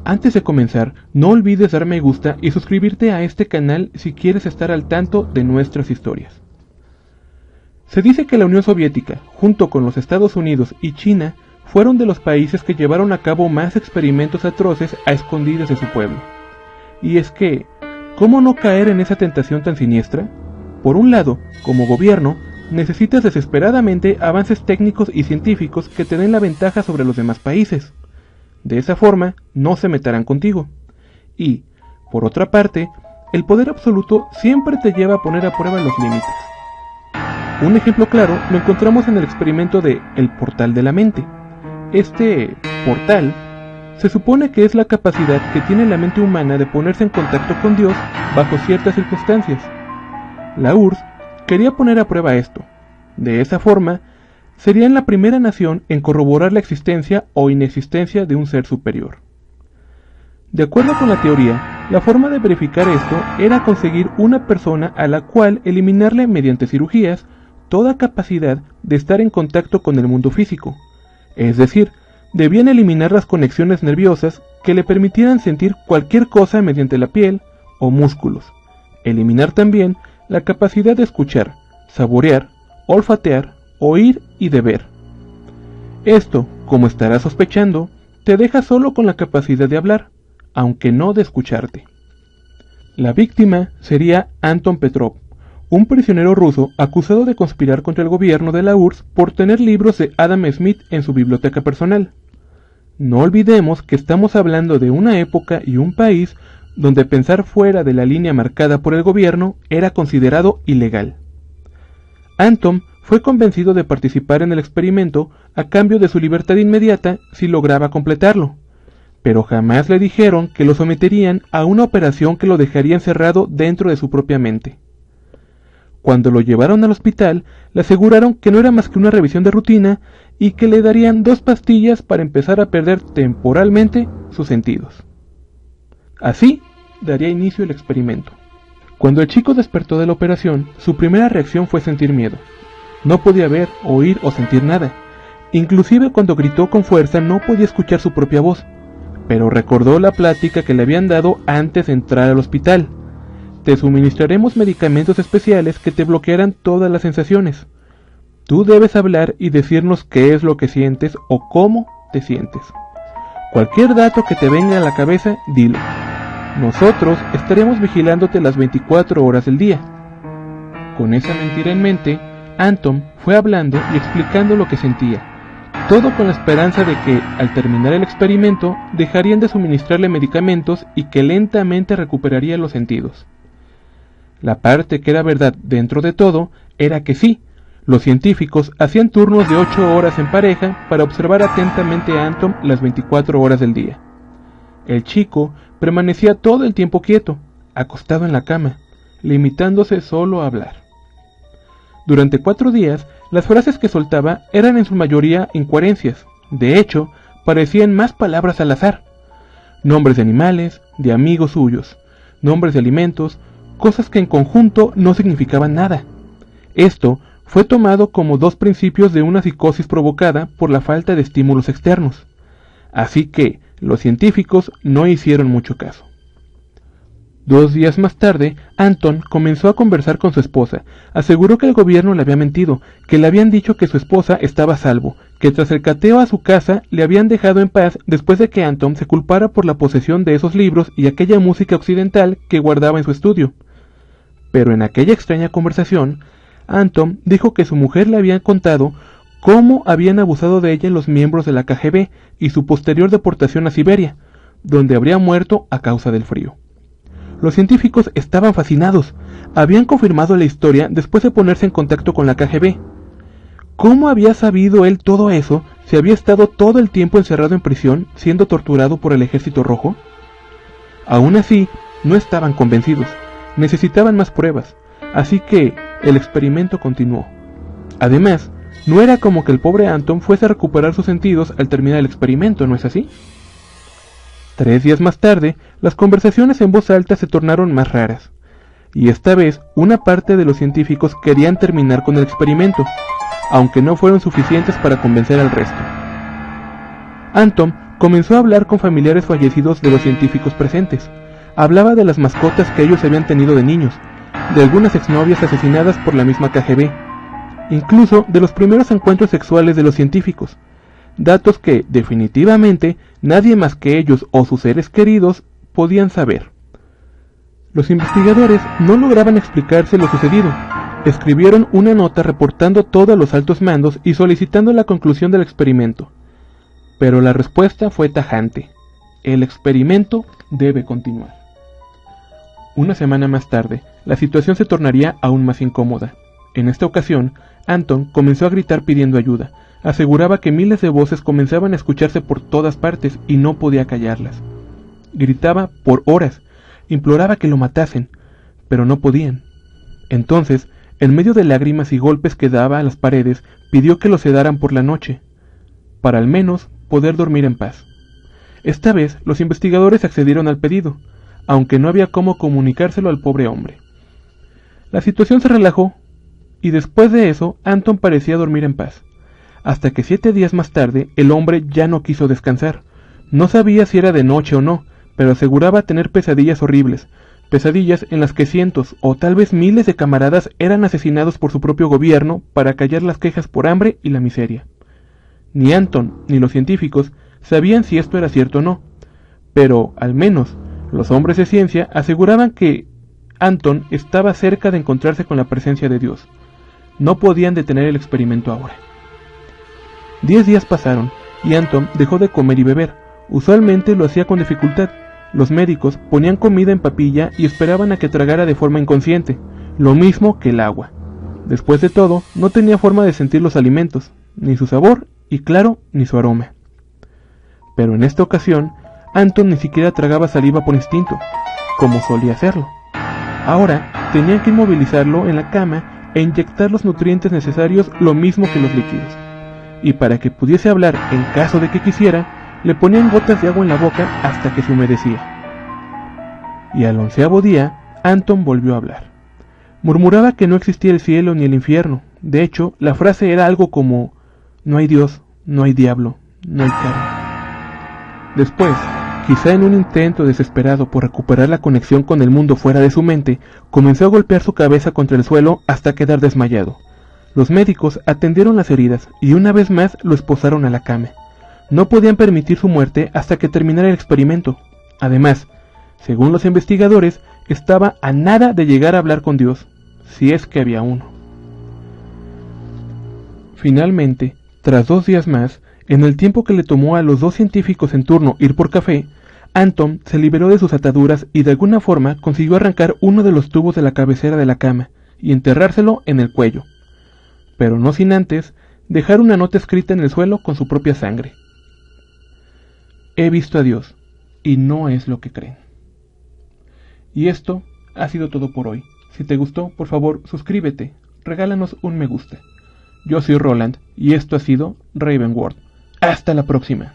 Antes de comenzar, no olvides dar me gusta y suscribirte a este canal si quieres estar al tanto de nuestras historias. Se dice que la Unión Soviética, junto con los Estados Unidos y China, fueron de los países que llevaron a cabo más experimentos atroces a escondidas de su pueblo. Y es que, ¿cómo no caer en esa tentación tan siniestra? Por un lado, como gobierno, necesitas desesperadamente avances técnicos y científicos que te den la ventaja sobre los demás países. De esa forma, no se meterán contigo. Y, por otra parte, el poder absoluto siempre te lleva a poner a prueba los límites. Un ejemplo claro lo encontramos en el experimento de El Portal de la Mente. Este portal se supone que es la capacidad que tiene la mente humana de ponerse en contacto con Dios bajo ciertas circunstancias. La URSS quería poner a prueba esto. De esa forma, serían la primera nación en corroborar la existencia o inexistencia de un ser superior. De acuerdo con la teoría, la forma de verificar esto era conseguir una persona a la cual eliminarle mediante cirugías toda capacidad de estar en contacto con el mundo físico. Es decir, debían eliminar las conexiones nerviosas que le permitieran sentir cualquier cosa mediante la piel o músculos. Eliminar también la capacidad de escuchar, saborear, olfatear, oír y de ver. Esto, como estarás sospechando, te deja solo con la capacidad de hablar, aunque no de escucharte. La víctima sería Anton Petrov, un prisionero ruso acusado de conspirar contra el gobierno de la URSS por tener libros de Adam Smith en su biblioteca personal. No olvidemos que estamos hablando de una época y un país donde pensar fuera de la línea marcada por el gobierno era considerado ilegal. Anton fue convencido de participar en el experimento a cambio de su libertad inmediata si lograba completarlo, pero jamás le dijeron que lo someterían a una operación que lo dejaría encerrado dentro de su propia mente. Cuando lo llevaron al hospital, le aseguraron que no era más que una revisión de rutina y que le darían 2 pastillas para empezar a perder temporalmente sus sentidos. Así daría inicio el experimento. Cuando el chico despertó de la operación, su primera reacción fue sentir miedo. No podía ver, oír o sentir nada. Inclusive cuando gritó con fuerza no podía escuchar su propia voz, pero recordó la plática que le habían dado antes de entrar al hospital. Te suministraremos medicamentos especiales que te bloquearán todas las sensaciones. Tú debes hablar y decirnos qué es lo que sientes o cómo te sientes. Cualquier dato que te venga a la cabeza, dilo. Nosotros estaremos vigilándote las 24 horas del día. Con esa mentira en mente, Anton fue hablando y explicando lo que sentía, todo con la esperanza de que, al terminar el experimento, dejarían de suministrarle medicamentos y que lentamente recuperaría los sentidos. La parte que era verdad dentro de todo era que sí, los científicos hacían turnos de 8 horas en pareja para observar atentamente a Anton las 24 horas del día. El chico permanecía todo el tiempo quieto, acostado en la cama, limitándose solo a hablar. Durante 4 días, las frases que soltaba eran en su mayoría incoherencias. De hecho, parecían más palabras al azar. Nombres de animales, de amigos suyos, nombres de alimentos, cosas que en conjunto no significaban nada. Esto fue tomado como 2 principios de una psicosis provocada por la falta de estímulos externos. Así que los científicos no hicieron mucho caso. 2 días más tarde, Anton comenzó a conversar con su esposa. Aseguró que el gobierno le había mentido, que le habían dicho que su esposa estaba a salvo, que tras el cateo a su casa le habían dejado en paz después de que Anton se culpara por la posesión de esos libros y aquella música occidental que guardaba en su estudio. Pero en aquella extraña conversación, Anton dijo que su mujer le había contado cómo habían abusado de ella los miembros de la KGB y su posterior deportación a Siberia, donde habría muerto a causa del frío. Los científicos estaban fascinados. Habían confirmado la historia después de ponerse en contacto con la KGB. ¿Cómo había sabido él todo eso si había estado todo el tiempo encerrado en prisión siendo torturado por el Ejército Rojo? Aún así, no estaban convencidos. Necesitaban más pruebas, así que el experimento continuó. Además, no era como que el pobre Anton fuese a recuperar sus sentidos al terminar el experimento, ¿no es así? 3 días más tarde, las conversaciones en voz alta se tornaron más raras, y esta vez una parte de los científicos querían terminar con el experimento, aunque no fueron suficientes para convencer al resto. Anton comenzó a hablar con familiares fallecidos de los científicos presentes. Hablaba de las mascotas que ellos habían tenido de niños, de algunas exnovias asesinadas por la misma KGB, incluso de los primeros encuentros sexuales de los científicos, datos que, definitivamente, nadie más que ellos o sus seres queridos podían saber. Los investigadores no lograban explicarse lo sucedido. Escribieron una nota reportando todo a los altos mandos y solicitando la conclusión del experimento. Pero la respuesta fue tajante: el experimento debe continuar. Una semana más tarde, la situación se tornaría aún más incómoda. En esta ocasión, Anton comenzó a gritar pidiendo ayuda. Aseguraba que miles de voces comenzaban a escucharse por todas partes y no podía callarlas. Gritaba por horas, imploraba que lo matasen, pero no podían. Entonces, en medio de lágrimas y golpes que daba a las paredes, pidió que lo sedaran por la noche, para al menos poder dormir en paz. Esta vez, los investigadores accedieron al pedido, aunque no había cómo comunicárselo al pobre hombre. La situación se relajó, y después de eso, Anton parecía dormir en paz, hasta que 7 días más tarde, el hombre ya no quiso descansar. No sabía si era de noche o no, pero aseguraba tener pesadillas horribles, pesadillas en las que cientos o tal vez miles de camaradas eran asesinados por su propio gobierno para callar las quejas por hambre y la miseria. Ni Anton ni los científicos sabían si esto era cierto o no, pero, al menos, los hombres de ciencia aseguraban que Anton estaba cerca de encontrarse con la presencia de Dios. No podían detener el experimento ahora. 10 días pasaron, y Anton dejó de comer y beber. Usualmente lo hacía con dificultad. Los médicos ponían comida en papilla y esperaban a que tragara de forma inconsciente, lo mismo que el agua. Después de todo, no tenía forma de sentir los alimentos, ni su sabor, y claro, ni su aroma. Pero en esta ocasión, Anton ni siquiera tragaba saliva por instinto, como solía hacerlo. Ahora, tenían que inmovilizarlo en la cama e inyectar los nutrientes necesarios lo mismo que los líquidos. Y para que pudiese hablar en caso de que quisiera, le ponían gotas de agua en la boca hasta que se humedecía. Y al 11º día, Anton volvió a hablar. Murmuraba que no existía el cielo ni el infierno. De hecho, la frase era algo como: no hay Dios, no hay diablo, no hay karma. Después, quizá en un intento desesperado por recuperar la conexión con el mundo fuera de su mente, comenzó a golpear su cabeza contra el suelo hasta quedar desmayado. Los médicos atendieron las heridas y una vez más lo esposaron a la cama. No podían permitir su muerte hasta que terminara el experimento. Además, según los investigadores, estaba a nada de llegar a hablar con Dios, si es que había uno. Finalmente, tras 2 días más, en el tiempo que le tomó a los 2 científicos en turno ir por café, Anton se liberó de sus ataduras y de alguna forma consiguió arrancar uno de los tubos de la cabecera de la cama y enterrárselo en el cuello, pero no sin antes dejar una nota escrita en el suelo con su propia sangre. He visto a Dios, y no es lo que creen. Y esto ha sido todo por hoy. Si te gustó, por favor, suscríbete, regálanos un me gusta. Yo soy Roland, y esto ha sido Raven World. ¡Hasta la próxima!